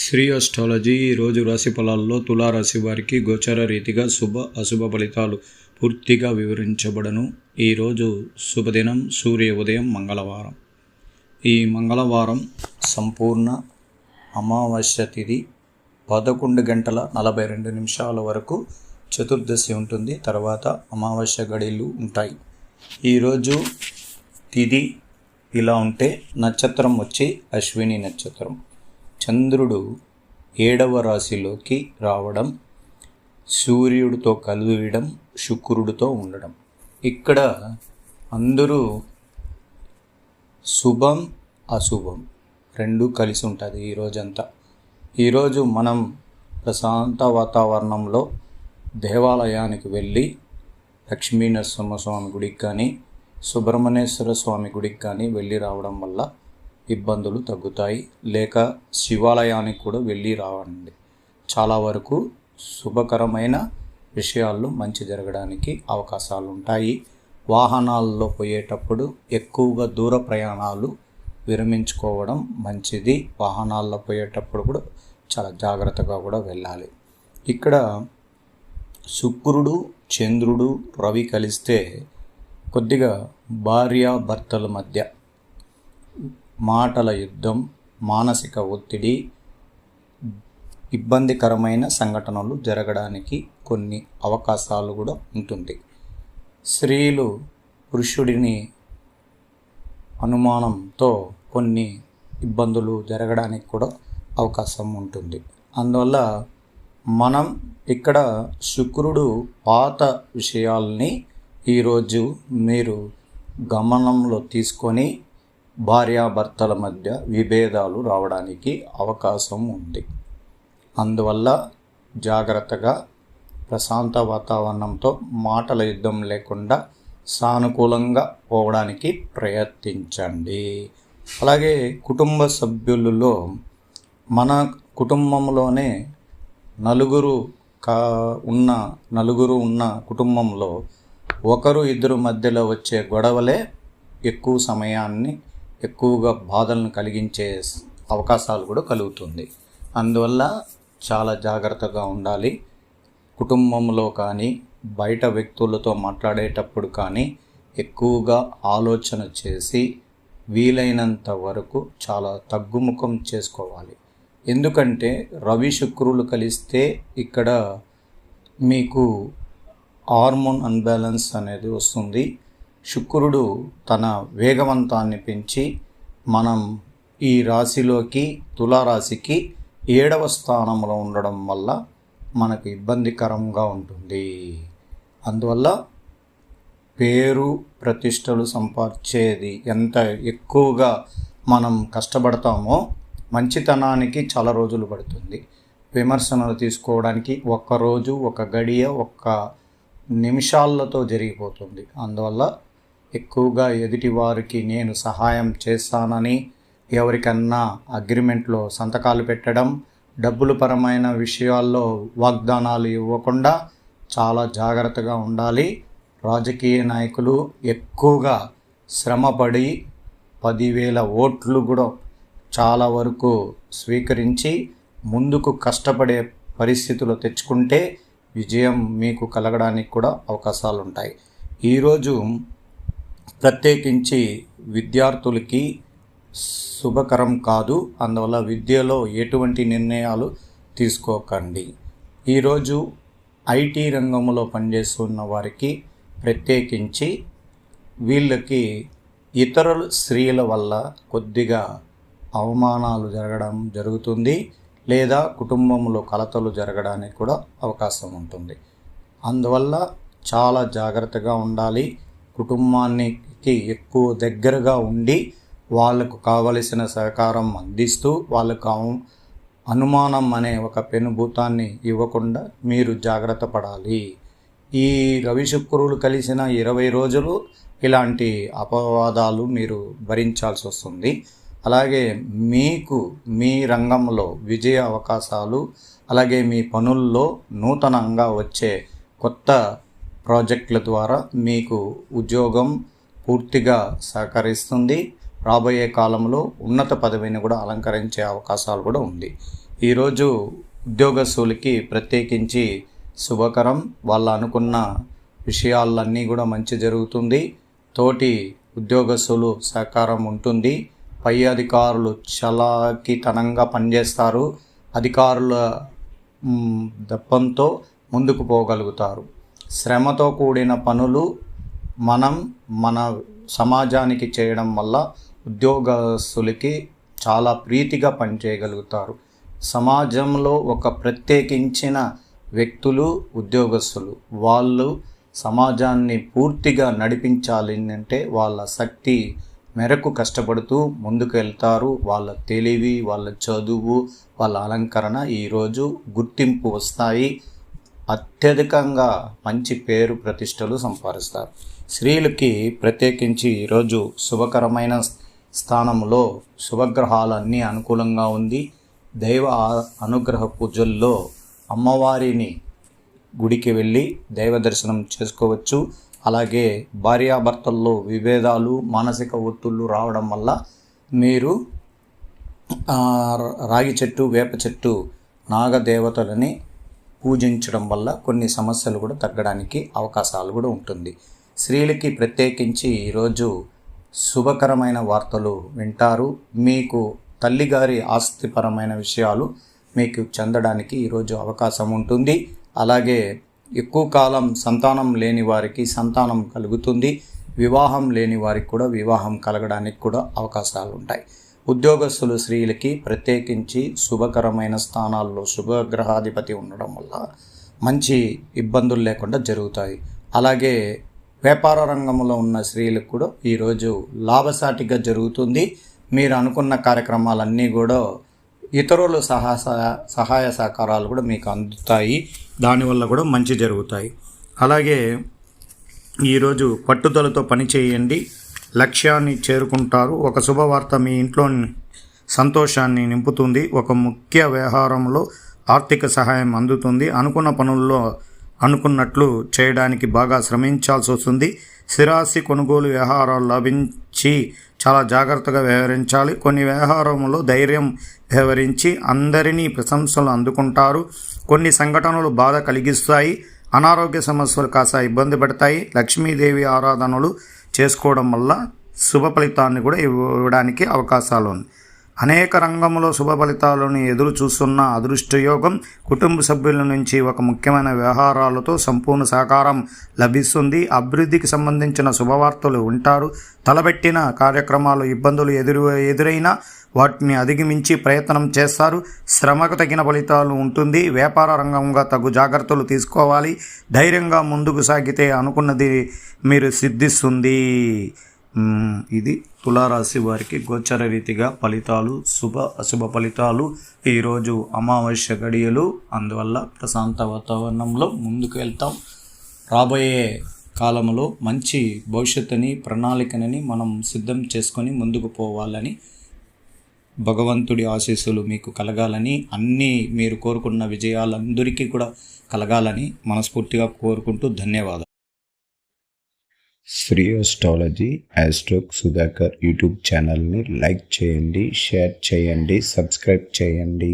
Shri astrology ఈరోజు రాశి ఫలాల్లో తులారాశి వారికి గోచర రీతిగా శుభ అశుభ ఫలితాలు పూర్తిగా వివరించబడను. ఈరోజు శుభదినం సూర్య ఉదయం మంగళవారం. ఈ మంగళవారం సంపూర్ణ అమావాస్య తిథి 11:42 వరకు చతుర్దశి ఉంటుంది. తర్వాత అమావాస్య గడియలు ఉంటాయి. ఈరోజు తిథి ఇలా ఉంటే నక్షత్రం వచ్చి అశ్విని నక్షత్రం. చంద్రుడు 7వ రాశిలోకి రావడం, సూర్యుడితో కలియడం, శుక్రుడితో ఉండడం. ఇక్కడ అందరూ శుభం అశుభం రెండూ కలిసి ఉంటుంది ఈరోజంతా. ఈరోజు మనం ప్రశాంత వాతావరణంలో దేవాలయానికి వెళ్ళి లక్ష్మీనరసింహస్వామి గుడికి కానీ సుబ్రహ్మణ్యేశ్వర స్వామి గుడికి కానీ వెళ్ళి రావడం వల్ల ఇబ్బందులు తగ్గుతాయి. లేక శివాలయానికి కూడా వెళ్ళి రావండి. చాలా వరకు శుభకరమైన విషయాల్లో మంచి జరగడానికి అవకాశాలు ఉంటాయి. వాహనాల్లో పోయేటప్పుడు ఎక్కువగా దూర ప్రయాణాలు విరమించుకోవడం మంచిది. వాహనాల్లో పోయేటప్పుడు కూడా చాలా జాగ్రత్తగా కూడా వెళ్ళాలి. ఇక్కడ శుక్రుడు, చంద్రుడు, రవి కలిస్తే కొద్దిగా భార్యాభర్తల మధ్య మాటల యుద్ధం, మానసిక ఒత్తిడి, ఇబ్బందికరమైన సంఘటనలు జరగడానికి కొన్ని అవకాశాలు కూడా ఉంటుంది. స్త్రీలు పురుషుడిని అనుమానంతో కొన్ని ఇబ్బందులు జరగడానికి కూడా అవకాశం ఉంటుంది. అందువల్ల మనం ఇక్కడ శుక్రుడు పాత విషయాల్ని ఈరోజు మీరు గమనంలో తీసుకొని భార్యాభర్తల మధ్య విభేదాలు రావడానికి అవకాశం ఉంది. అందువల్ల జాగ్రత్తగా ప్రశాంత వాతావరణంతో మాటల యుద్ధం లేకుండా సానుకూలంగా పోవడానికి ప్రయత్నించండి. అలాగే కుటుంబ సభ్యులలో మన కుటుంబంలోనే నలుగురు ఉన్న కుటుంబంలో ఒకరు ఇద్దరు మధ్యలో వచ్చే గొడవలే ఎక్కువ సమయాన్ని ఎక్కువగా బాధలను కలిగించే అవకాశాలు కూడా కలుగుతుంది. అందువల్ల చాలా జాగ్రత్తగా ఉండాలి. కుటుంబంలో కానీ బయట వ్యక్తులతో మాట్లాడేటప్పుడు కానీ ఎక్కువగా ఆలోచన చేసి వీలైనంత వరకు చాలా తగ్గుముఖం చేసుకోవాలి. ఎందుకంటే రవి శుక్రులు కలిస్తే ఇక్కడ మీకు హార్మోన్ అన్బ్యాలెన్స్ అనేది వస్తుంది. శుక్రుడు తన వేగవంతాన్ని పెంచి మనం ఈ రాశిలోకి తులారాశికి 7వ స్థానంలో ఉండడం వల్ల మనకు ఇబ్బందికరంగా ఉంటుంది. అందువల్ల పేరు ప్రతిష్టలు సంపాదించేది ఎంత ఎక్కువగా మనం కష్టపడతామో మంచితనానికి చాలా రోజులు పడుతుంది. విమర్శనలు తీసుకోవడానికి ఒక్కరోజు, ఒక గడియ, ఒక్క నిమిషాలతో జరిగిపోతుంది. అందువల్ల ఎక్కువగా ఎదుటివారికి నేను సహాయం చేస్తానని ఎవరికన్నా అగ్రిమెంట్లో సంతకాలు పెట్టడం, డబ్బుల పరమైన విషయాల్లో వాగ్దానాలు ఇవ్వకుండా చాలా జాగ్రత్తగా ఉండాలి. రాజకీయ నాయకులు ఎక్కువగా శ్రమపడి 10,000 ఓట్లు కూడా చాలా వరకు స్వీకరించి ముందుకు కష్టపడే పరిస్థితులు తెచ్చుకుంటే విజయం మీకు కలగడానికి కూడా అవకాశాలు ఉంటాయి. ఈరోజు ప్రత్యేకించి విద్యార్థులకి శుభకరం కాదు. అందువల్ల విద్యలో ఎటువంటి నిర్ణయాలు తీసుకోకండి. ఈరోజు ఐటీ రంగంలో పనిచేస్తున్న వారికి ప్రత్యేకించి వీళ్ళకి ఇతరుల స్త్రీల వల్ల కొద్దిగా అవమానాలు జరగడం జరుగుతుంది. లేదా కుటుంబంలో కలతలు జరగడానికి కూడా అవకాశం ఉంటుంది. అందువల్ల చాలా జాగ్రత్తగా ఉండాలి. కుటుంబానికి ఎక్కువ దగ్గరగా ఉండి వాళ్ళకు కావలసిన సహకారం అందిస్తూ వాళ్ళకు అనుమానం అనే ఒక పెనుభూతాన్ని ఇవ్వకుండా మీరు జాగ్రత్త పడాలి. ఈ రవి శుక్రులు కలిసిన 20 రోజులు ఇలాంటి అపవాదాలు మీరు భరించాల్సి వస్తుంది. అలాగే మీకు మీ రంగంలో విజయ అవకాశాలు, అలాగే మీ పనుల్లో నూతనంగా వచ్చే కొత్త ప్రాజెక్టుల ద్వారా మీకు ఉద్యోగం పూర్తిగా సహకరిస్తుంది. రాబోయే కాలంలో ఉన్నత పదవిని కూడా అలంకరించే అవకాశాలు కూడా ఉంది. ఈరోజు ఉద్యోగస్తులకి ప్రత్యేకించి శుభకరం. వాళ్ళు అనుకున్న విషయాలన్నీ కూడా మంచి జరుగుతుంది. తోటి ఉద్యోగస్తులు సహకారం ఉంటుంది. పై అధికారులు చలాకితనంగా పనిచేస్తారు. అధికారుల దప్పంతో ముందుకు పోగలుగుతారు. శ్రమతో కూడిన పనులు మన సమాజానికి చేయడం వల్ల ఉద్యోగస్తులకి చాలా ప్రీతిగా పనిచేయగలుగుతారు. సమాజంలో ఒక ప్రత్యేకించిన వ్యక్తులు ఉద్యోగస్తులు. వాళ్ళు సమాజాన్ని పూర్తిగా నడిపించాలి అంటే వాళ్ళ శక్తి మేరకు కష్టపడుతూ ముందుకు వెళ్తారు. వాళ్ళ తెలివి, వాళ్ళ చదువు, వాళ్ళ అలంకరణ ఈరోజు గుర్తింపు వస్తాయి. అత్యధికంగా మంచి పేరు ప్రతిష్టలు సంపాదిస్తారు. స్త్రీలకి ప్రత్యేకించి ఈరోజు శుభకరమైన స్థానంలో శుభగ్రహాలన్నీ అనుకూలంగా ఉంది. దైవ అనుగ్రహ పూజల్లో అమ్మవారిని గుడికి వెళ్ళి దైవ దర్శనం చేసుకోవచ్చు. అలాగే భార్యాభర్తల్లో విభేదాలు, మానసిక ఒత్తిళ్ళు రావడం వల్ల మీరు రాగి చెట్టు, వేప చెట్టు, నాగదేవతలని పూజించడం వల్ల కొన్ని సమస్యలు కూడా తగ్గడానికి అవకాశాలు కూడా ఉంటుంది. స్త్రీలకి ప్రత్యేకించి ఈరోజు శుభకరమైన వార్తలు వింటారు. మీకు తల్లిగారి ఆస్తిపరమైన విషయాలు మీకు చెందడానికి ఈరోజు అవకాశం ఉంటుంది. అలాగే ఎక్కువ కాలం సంతానం లేని వారికి సంతానం కలుగుతుంది. వివాహం లేని వారికి కూడా వివాహం కలగడానికి కూడా అవకాశాలు ఉంటాయి. ఉద్యోగస్తులు స్త్రీలకి ప్రత్యేకించి శుభకరమైన స్థానాల్లో శుభగ్రహాధిపతి ఉండడం వల్ల మంచి ఇబ్బందులు లేకుండా జరుగుతాయి. అలాగే వ్యాపార రంగంలో ఉన్న స్త్రీలకు కూడా ఈరోజు లాభసాటిగా జరుగుతుంది. మీరు అనుకున్న కార్యక్రమాలన్నీ కూడా ఇతరుల సహాయ సహకారాలు కూడా మీకు అందుతాయి. దానివల్ల కూడా మంచి జరుగుతాయి. అలాగే ఈరోజు పట్టుదలతో పని చేయండి, లక్ష్యాన్ని చేరుకుంటారు. ఒక శుభవార్త మీ ఇంట్లో సంతోషాన్ని నింపుతుంది. ఒక ముఖ్య వ్యవహారంలో ఆర్థిక సహాయం అందుతుంది. అనుకున్న పనుల్లో అనుకున్నట్లు చేయడానికి బాగా శ్రమించాల్సి వస్తుంది. స్థిరాస్తి కొనుగోలు వ్యవహారాలు లభించి చాలా జాగ్రత్తగా వ్యవహరించాలి. కొన్ని వ్యవహారంలో ధైర్యం వ్యవహరించి అందరినీ ప్రశంసలు అందుకుంటారు. కొన్ని సంఘటనలు బాధ కలిగిస్తాయి. అనారోగ్య సమస్యలు కాస్త ఇబ్బంది పెడతాయి. లక్ష్మీదేవి ఆరాధనలు చేసుకోవడం వల్ల శుభ ఫలితాన్ని కూడా ఇవ్వడానికి అవకాశాలు ఉన్నాయి. అనేక రంగంలో శుభ ఫలితాలను ఎదురు చూస్తున్న అదృష్టయోగం. కుటుంబ సభ్యుల నుంచి ఒక ముఖ్యమైన వ్యవహారాలతో సంపూర్ణ సహకారం లభిస్తుంది. అభివృద్ధికి సంబంధించిన శుభవార్తలు ఉంటారు. తలపెట్టిన కార్యక్రమాలు ఇబ్బందులు ఎదురైనా వాటిని అధిగమించి ప్రయత్నం చేస్తారు. శ్రమకు తగిన ఫలితాలు ఉంటుంది. వ్యాపార రంగంగా తగు జాగ్రత్తలు తీసుకోవాలి. ధైర్యంగా ముందుకు సాగితే అనుకున్నది మీరు సిద్ధిస్తుంది. ఇది తులారాశి వారికి గోచర రీతిగా ఫలితాలు, శుభ అశుభ ఫలితాలు. ఈరోజు అమావాస్య గడియలు, అందువల్ల ప్రశాంత వాతావరణంలో ముందుకు వెళ్తాం. రాబోయే కాలంలో మంచి భవిష్యత్తుని, ప్రణాళికని మనం సిద్ధం చేసుకొని ముందుకు పోవాలని, భగవంతుడి ఆశీస్సులు మీకు కలగాలని, అన్నీ మీరు కోరుకున్న విజయాలందరికీ కూడా కలగాలని మనస్ఫూర్తిగా కోరుకుంటూ ధన్యవాదాలు. శ్రీ అస్ట్రాలజీ ఆస్ట్రోక్ సుధాకర్ యూట్యూబ్ ఛానల్ని లైక్ చేయండి, షేర్ చేయండి, సబ్స్క్రైబ్ చేయండి.